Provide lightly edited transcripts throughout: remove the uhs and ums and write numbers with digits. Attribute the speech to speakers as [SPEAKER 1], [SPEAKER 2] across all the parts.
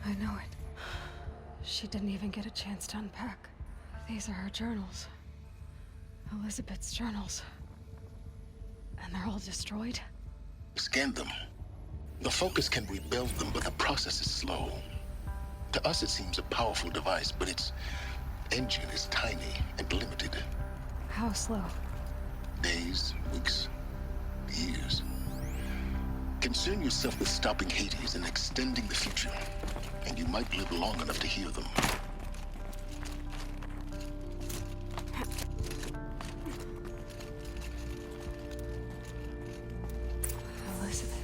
[SPEAKER 1] I know it. She didn't even get a chance to unpack. These are her journals. Elizabeth's journals. And they're all destroyed?
[SPEAKER 2] Scan them. The Focus can rebuild them, but the process is slow. To us, it seems a powerful device, but its engine is tiny and limited.
[SPEAKER 1] How slow?
[SPEAKER 2] Days, weeks, years. Concern yourself with stopping Hades and extending the future, and you might live long enough to hear them.
[SPEAKER 1] Elizabeth.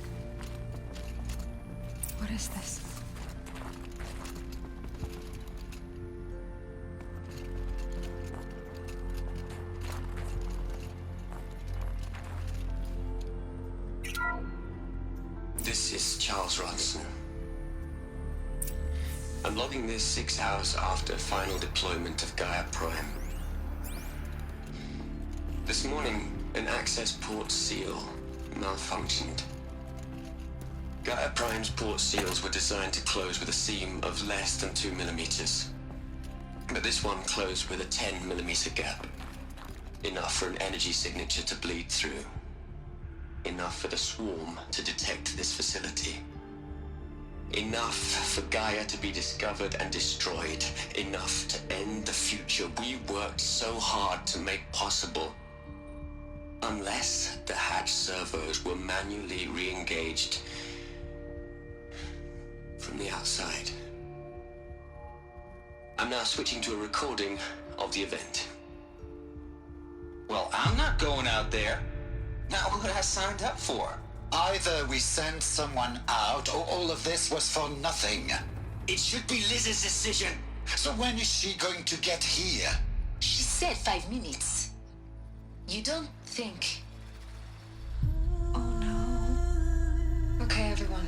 [SPEAKER 1] What is this?
[SPEAKER 3] This is Charles Ronson. I'm logging this 6 hours after final deployment of Gaia Prime. This morning, an access port seal malfunctioned. Gaia Prime's port seals were designed to close with a seam of less than 2 millimeters. But this one closed with a 10 millimeter gap. Enough for an energy signature to bleed through. Enough for the swarm to detect this facility. Enough for Gaia to be discovered and destroyed. Enough to end the future we worked so hard to make possible. Unless the hatch servos were manually re-engaged from the outside. I'm now switching to a recording of the event.
[SPEAKER 4] Well, I'm not going out there. Not what I signed up for.
[SPEAKER 5] Either we send someone out, or all of this was for nothing.
[SPEAKER 4] It should be Liz's decision.
[SPEAKER 5] So when is she going to get here?
[SPEAKER 6] She said 5 minutes. You don't think...
[SPEAKER 1] Oh no. Okay, everyone.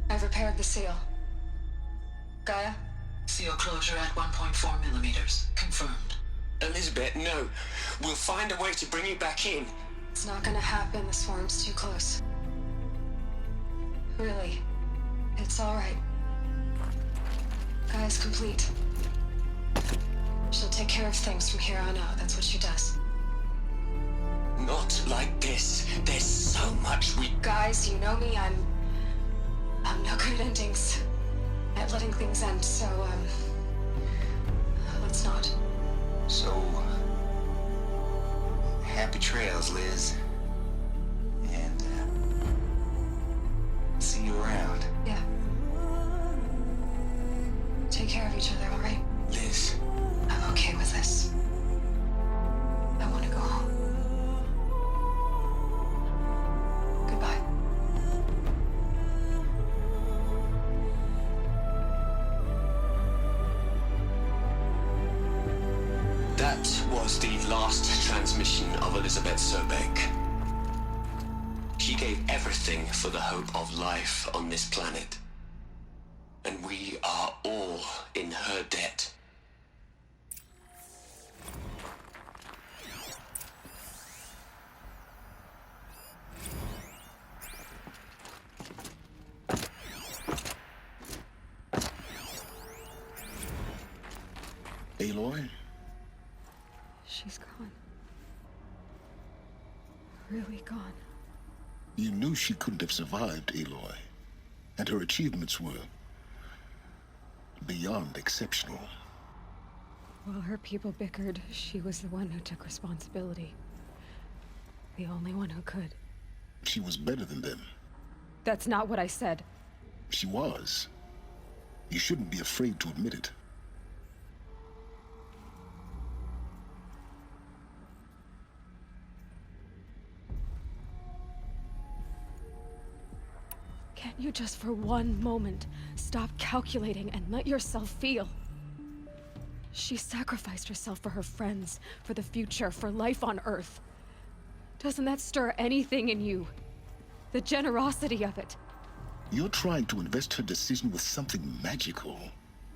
[SPEAKER 1] I've repaired the seal. Gaia?
[SPEAKER 6] Seal closure at 1.4 millimeters. Confirmed.
[SPEAKER 3] Elizabeth, no. We'll find a way to bring you back in.
[SPEAKER 1] It's not gonna happen. The swarm's too close. Really. It's alright. Gaia's complete. She'll take care of things from here on out. That's what she does.
[SPEAKER 3] Not like this. There's so much we...
[SPEAKER 1] Guys, you know me. I'm no good at endings. At letting things end, so, let's not.
[SPEAKER 4] So... happy trails, Liz. And, see you around.
[SPEAKER 1] Yeah. Take care of each other, alright?
[SPEAKER 3] Liz.
[SPEAKER 1] I'm okay with this. I want to go home. Goodbye.
[SPEAKER 3] That was the last transmission of Elizabeth Sobek. She gave everything for the hope of life on this planet. And we are all in her debt.
[SPEAKER 2] Aloy?
[SPEAKER 1] She's gone. Really gone.
[SPEAKER 2] You knew she couldn't have survived, Aloy. And her achievements were... beyond exceptional.
[SPEAKER 1] While her people bickered, she was the one who took responsibility. The only one who could.
[SPEAKER 2] She was better than them.
[SPEAKER 1] That's not what I said.
[SPEAKER 2] She was. You shouldn't be afraid to admit it.
[SPEAKER 1] Can't you just for one moment stop calculating and let yourself feel? She sacrificed herself for her friends, for the future, for life on Earth. Doesn't that stir anything in you? The generosity of it.
[SPEAKER 2] You're trying to invest her decision with something magical.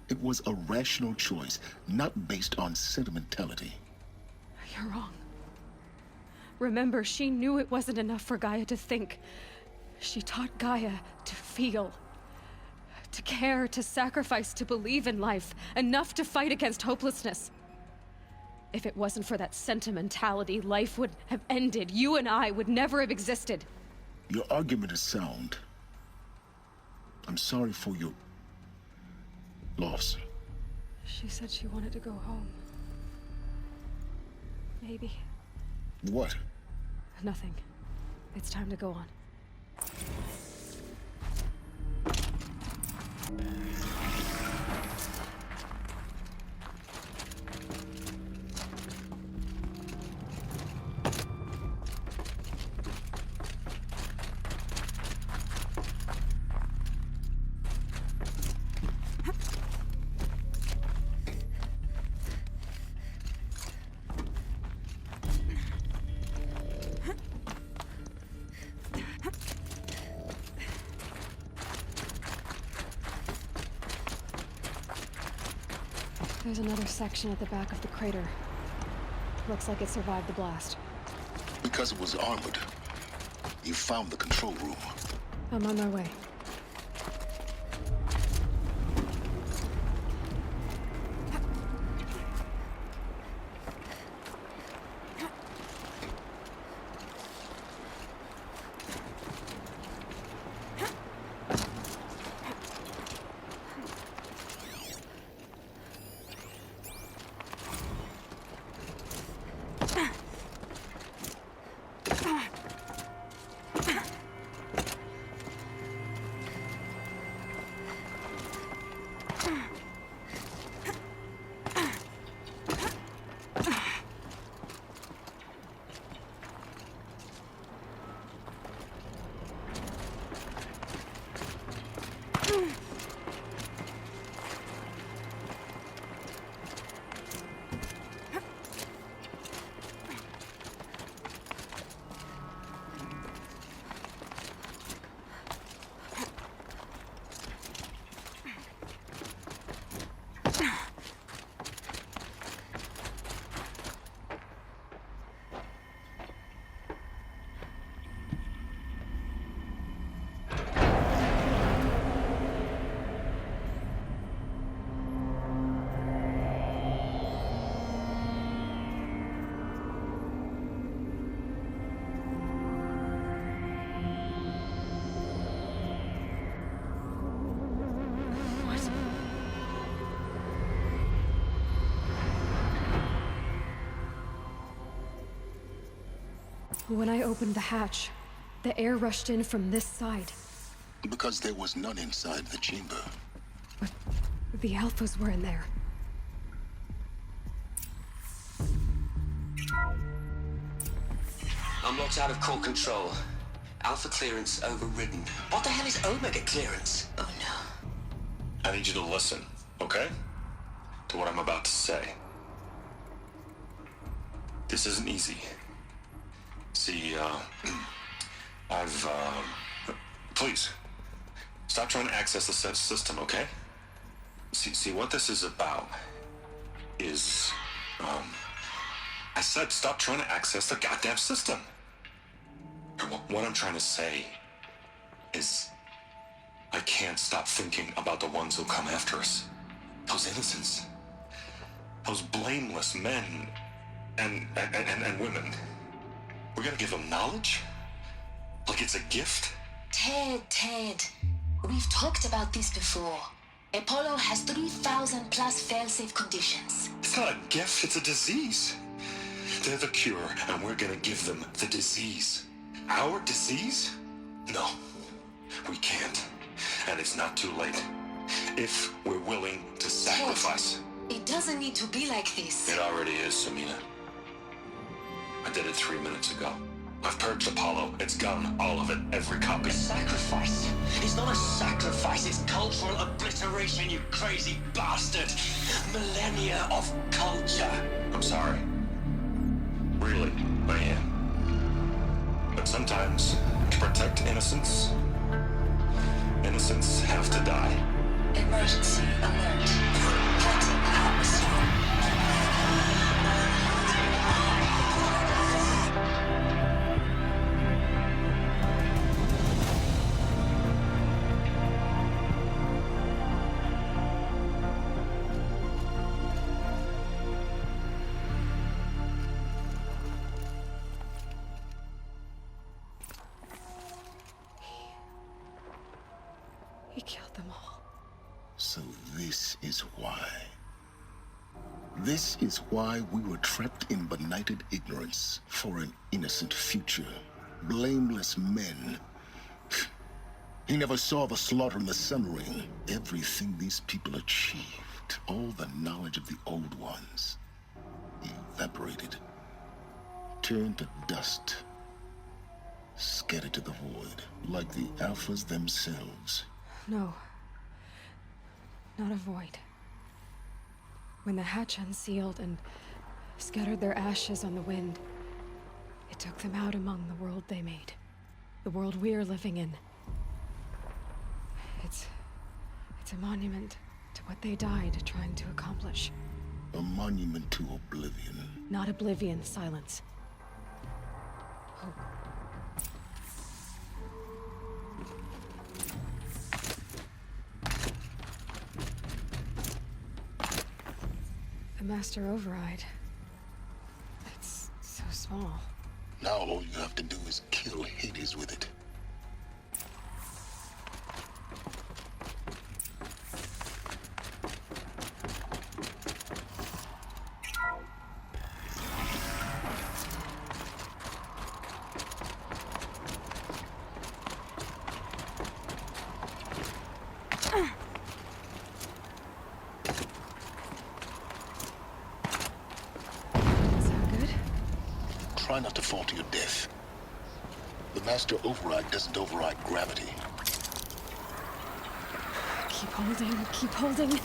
[SPEAKER 2] It was a rational choice, not based on sentimentality.
[SPEAKER 1] You're wrong. Remember, she knew it wasn't enough for Gaia to think. She taught Gaia to feel, to care to sacrifice to believe in life, enough to fight against hopelessness. If it wasn't for that sentimentality, life would have ended. You and I would never have existed.
[SPEAKER 2] Your argument is sound. I'm sorry for your loss.
[SPEAKER 1] She said she wanted to go home. Maybe.
[SPEAKER 2] What?
[SPEAKER 1] Nothing. It's time to go on. There's another section at the back of the crater. Looks like it survived the blast.
[SPEAKER 2] Because it was armored. You found the control room.
[SPEAKER 1] I'm on my way. When I opened the hatch, the air rushed in from this side.
[SPEAKER 2] Because there was none inside the chamber.
[SPEAKER 1] But the Alphas were in there.
[SPEAKER 3] Unlocked out of core control. Alpha clearance overridden. What the hell is Omega clearance? Oh no.
[SPEAKER 7] I need you to listen, okay? To what I'm about to say. This isn't easy. See, please, stop trying to access the system, okay? See, what this is about is, I said stop trying to access the goddamn system. What I'm trying to say is, I can't stop thinking about the ones who'll come after us. Those innocents. Those blameless men and women. We're gonna give them knowledge? Like it's a gift?
[SPEAKER 6] Ted. We've talked about this before. Apollo has 3,000 plus fail-safe conditions.
[SPEAKER 7] It's not a gift, it's a disease. They're the cure, and we're gonna give them the disease. Our disease? No, we can't. And it's not too late. If we're willing to sacrifice.
[SPEAKER 6] Ted, it doesn't need to be like this.
[SPEAKER 7] It already is, Samina. I did it 3 minutes ago. I've purged Apollo. It's gone. All of it. Every copy.
[SPEAKER 4] Sacrifice? It's not a sacrifice, it's cultural obliteration, you crazy bastard! Millennia of culture!
[SPEAKER 7] I'm sorry. Really, I am. But sometimes, to protect innocence, innocents have to die.
[SPEAKER 6] Emergency alert. Cutting atmosphere.
[SPEAKER 1] killed them all.
[SPEAKER 2] So this is why. This is why we were trapped in benighted ignorance for an innocent future. Blameless men. He never saw the slaughter in the Sun Ring. Everything these people achieved, all the knowledge of the old ones, evaporated, turned to dust, scattered to the void, like the Alphas themselves.
[SPEAKER 1] No. Not a void. When the hatch unsealed and scattered their ashes on the wind, it took them out among the world they made. The world we're living in. It's a monument to what they died trying to accomplish.
[SPEAKER 2] A monument to oblivion.
[SPEAKER 1] Not oblivion, silence. Hope. The Master Override. It's so small.
[SPEAKER 2] Now all you have to do is kill Hades with it. Try not to fall to your death. The Master Override doesn't override gravity.
[SPEAKER 1] Keep holding, keep holding.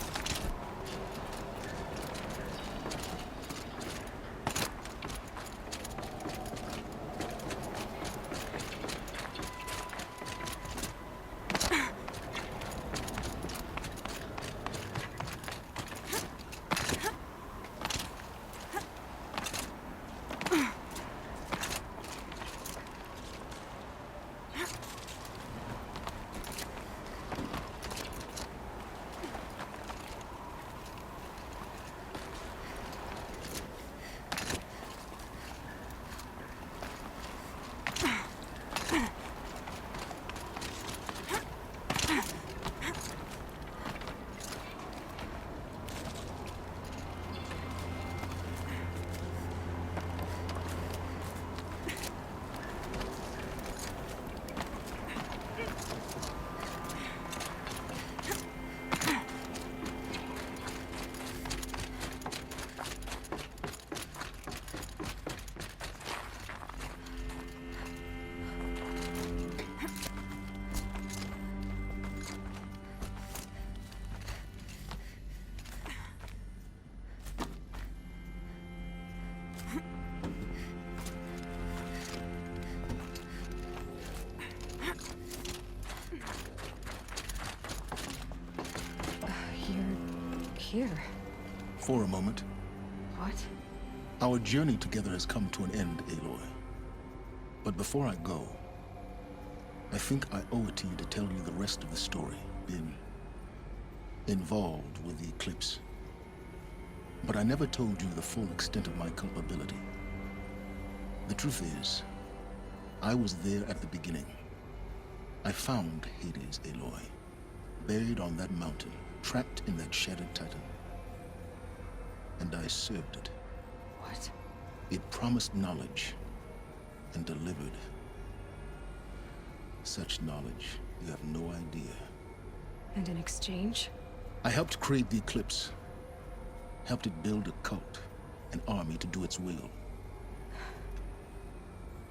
[SPEAKER 1] Here.
[SPEAKER 2] For a moment.
[SPEAKER 1] What?
[SPEAKER 2] Our journey together has come to an end, Aloy. But before I go, I think I owe it to you to tell you the rest of the story. Been involved with the Eclipse. But I never told you the full extent of my culpability. The truth is, I was there at the beginning. I found Hades, Aloy, buried on that mountain, trapped in that shattered titan. And I served it.
[SPEAKER 1] What?
[SPEAKER 2] It promised knowledge and delivered such knowledge you have no idea.
[SPEAKER 1] And in exchange?
[SPEAKER 2] I helped create the Eclipse. Helped it build a cult, an army to do its will.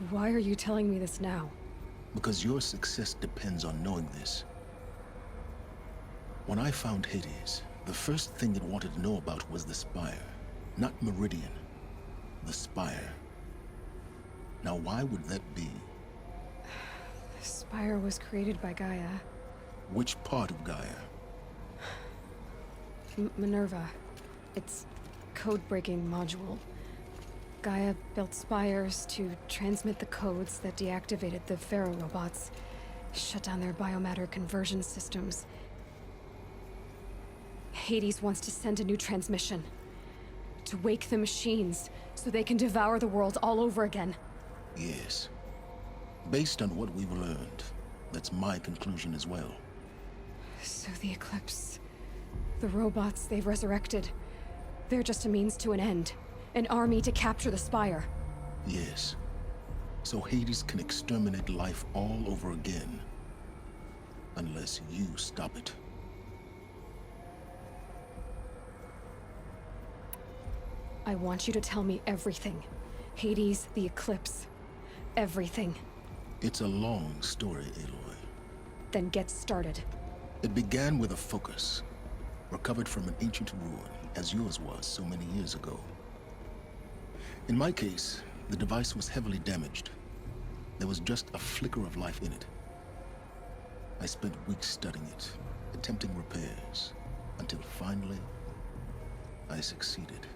[SPEAKER 1] Why are you telling me this now?
[SPEAKER 2] Because your success depends on knowing this. When I found Hades, the first thing it wanted to know about was the Spire. Not Meridian. The Spire. Now why would that be?
[SPEAKER 1] The Spire was created by Gaia.
[SPEAKER 2] Which part of Gaia?
[SPEAKER 1] Minerva. Its code-breaking module. Gaia built spires to transmit the codes that deactivated the Pharaoh robots, shut down their biomatter conversion systems. Hades wants to send a new transmission. To wake the machines, so they can devour the world all over again.
[SPEAKER 2] Yes. Based on what we've learned, that's my conclusion as well.
[SPEAKER 1] So the Eclipse... the robots they've resurrected... they're just a means to an end. An army to capture the Spire.
[SPEAKER 2] Yes. So Hades can exterminate life all over again. Unless you stop it.
[SPEAKER 1] I want you to tell me everything. Hades, the Eclipse. Everything.
[SPEAKER 2] It's a long story, Aloy.
[SPEAKER 1] Then get started.
[SPEAKER 2] It began with a focus, recovered from an ancient ruin, as yours was so many years ago. In my case, the device was heavily damaged. There was just a flicker of life in it. I spent weeks studying it, attempting repairs, until finally, I succeeded.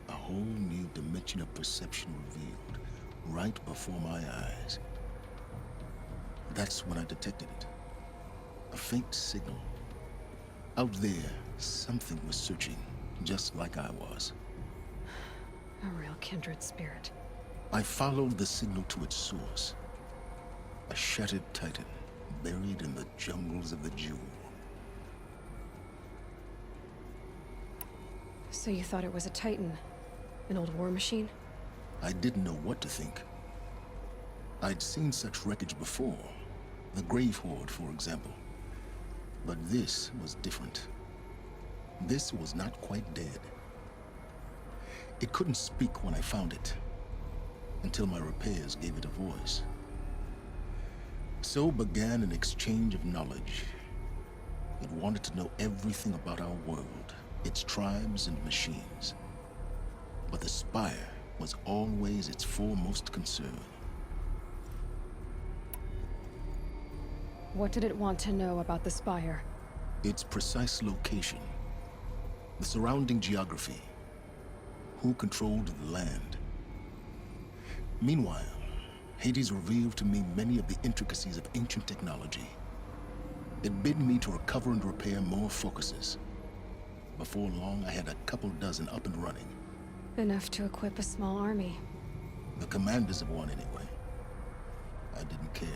[SPEAKER 2] A whole new dimension of perception revealed, right before my eyes. That's when I detected it. A faint signal. Out there, something was searching, just like I was.
[SPEAKER 1] A real kindred spirit.
[SPEAKER 2] I followed the signal to its source. A shattered titan, buried in the jungles of the Jewel.
[SPEAKER 1] So you thought it was a Titan? An old war machine?
[SPEAKER 2] I didn't know what to think. I'd seen such wreckage before. The Grave Horde, for example. But this was different. This was not quite dead. It couldn't speak when I found it, until my repairs gave it a voice. So began an exchange of knowledge. It wanted to know everything about our world, its tribes and machines. But the Spire was always its foremost concern.
[SPEAKER 1] What did it want to know about the Spire?
[SPEAKER 2] Its precise location, the surrounding geography, who controlled the land. Meanwhile, Hades revealed to me many of the intricacies of ancient technology. It bid me to recover and repair more focuses. Before long, I had a couple dozen up and running.
[SPEAKER 1] Enough to equip a small army.
[SPEAKER 2] The commanders of one, anyway. I didn't care.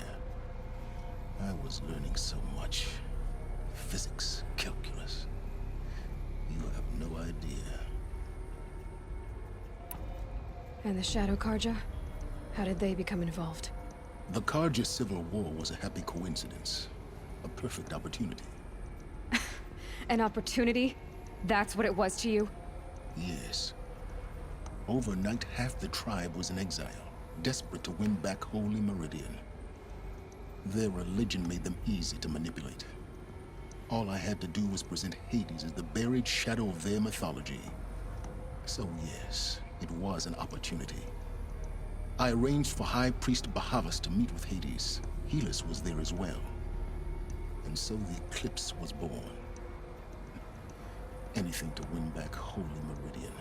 [SPEAKER 2] I was learning so much. Physics, calculus. You have no idea.
[SPEAKER 1] And the Shadow Karja? How did they become involved?
[SPEAKER 2] The Karja Civil War was a happy coincidence. A perfect opportunity.
[SPEAKER 1] An opportunity? That's what it was to you?
[SPEAKER 2] Yes. Overnight, half the tribe was in exile, desperate to win back Holy Meridian. Their religion made them easy to manipulate. All I had to do was present Hades as the buried shadow of their mythology. So yes, it was an opportunity. I arranged for High Priest Bahavas to meet with Hades. Helis was there as well. And so the Eclipse was born. Anything to win back Holy Meridian.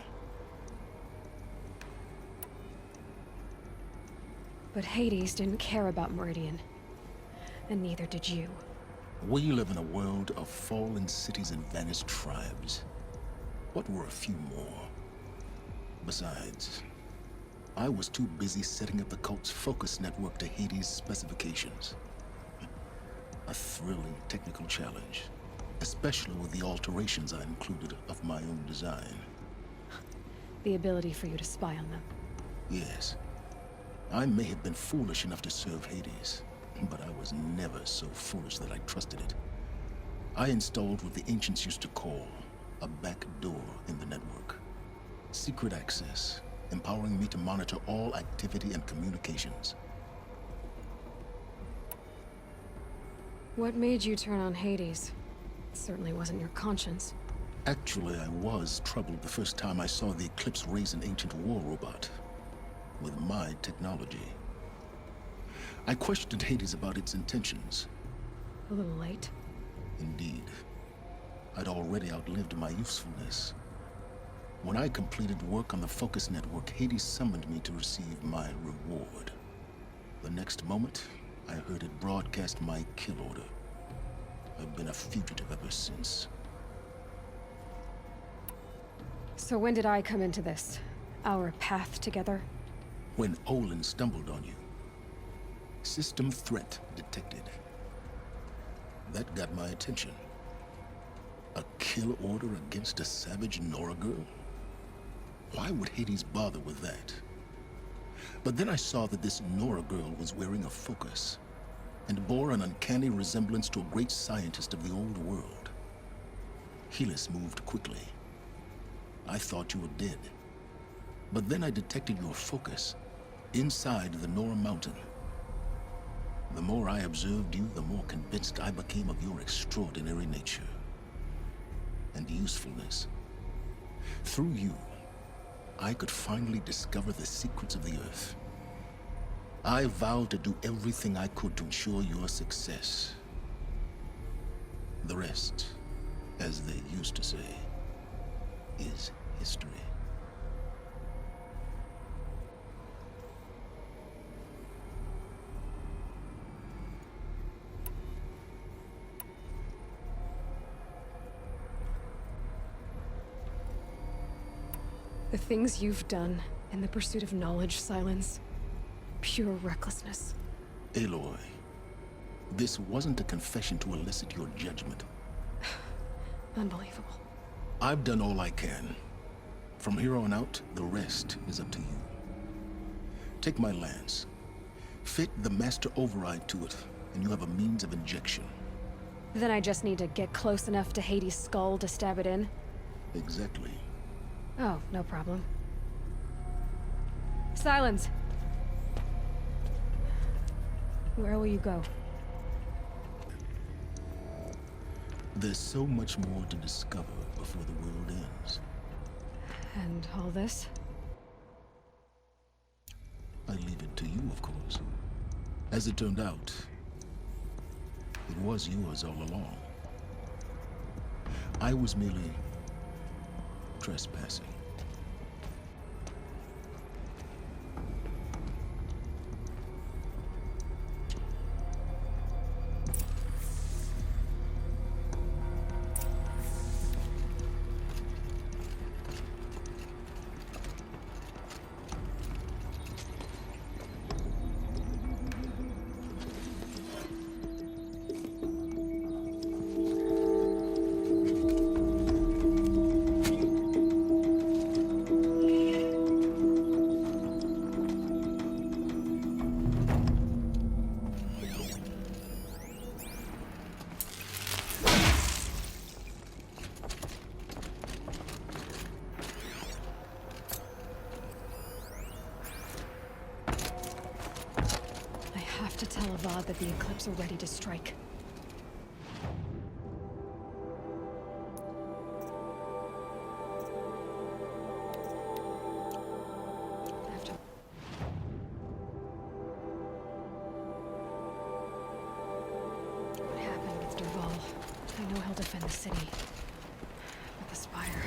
[SPEAKER 1] But Hades didn't care about Meridian. And neither did you.
[SPEAKER 2] We live in a world of fallen cities and vanished tribes. What were a few more? Besides, I was too busy setting up the cult's focus network to Hades' specifications. A thrilling technical challenge, especially with the alterations I included of my own design.
[SPEAKER 1] The ability for you to spy on them.
[SPEAKER 2] Yes. I may have been foolish enough to serve Hades, but I was never so foolish that I trusted it. I installed what the ancients used to call a back door in the network. Secret access, empowering me to monitor all activity and communications.
[SPEAKER 1] What made you turn on Hades? It certainly wasn't your conscience.
[SPEAKER 2] Actually, I was troubled the first time I saw the Eclipse raise an ancient war robot. With my technology. I questioned Hades about its intentions.
[SPEAKER 1] A little late.
[SPEAKER 2] Indeed. I'd already outlived my usefulness. When I completed work on the Focus Network, Hades summoned me to receive my reward. The next moment, I heard it broadcast my kill order. I've been a fugitive ever since.
[SPEAKER 1] So when did I come into this? Our path together?
[SPEAKER 2] When Olin stumbled on you. System threat detected. That got my attention. A kill order against a savage Nora girl? Why would Hades bother with that? But then I saw that this Nora girl was wearing a focus and bore an uncanny resemblance to a great scientist of the old world. Helis moved quickly. I thought you were dead. But then I detected your focus inside the Nora mountain. The more I observed you, the more convinced I became of your extraordinary nature and usefulness. Through you, I could finally discover the secrets of the Earth. I vowed to do everything I could to ensure your success. The rest, as they used to say, is history.
[SPEAKER 1] The things you've done in the pursuit of knowledge, Silence. Pure recklessness.
[SPEAKER 2] Aloy, this wasn't a confession to elicit your judgment.
[SPEAKER 1] Unbelievable.
[SPEAKER 2] I've done all I can. From here on out, the rest is up to you. Take my lance. Fit the master override to it, and you have a means of injection.
[SPEAKER 1] Then I just need to get close enough to Hades' skull to stab it in?
[SPEAKER 2] Exactly.
[SPEAKER 1] Oh, no problem. Silence! Where will you go?
[SPEAKER 2] There's so much more to discover before the world ends.
[SPEAKER 1] And all this?
[SPEAKER 2] I leave it to you, of course. As it turned out, it was yours all along. I was merely trespassing.
[SPEAKER 1] I have to tell Avad that the Eclipse are ready to strike. After... What happened with Dervahl? I know he'll defend the city. But the Spire...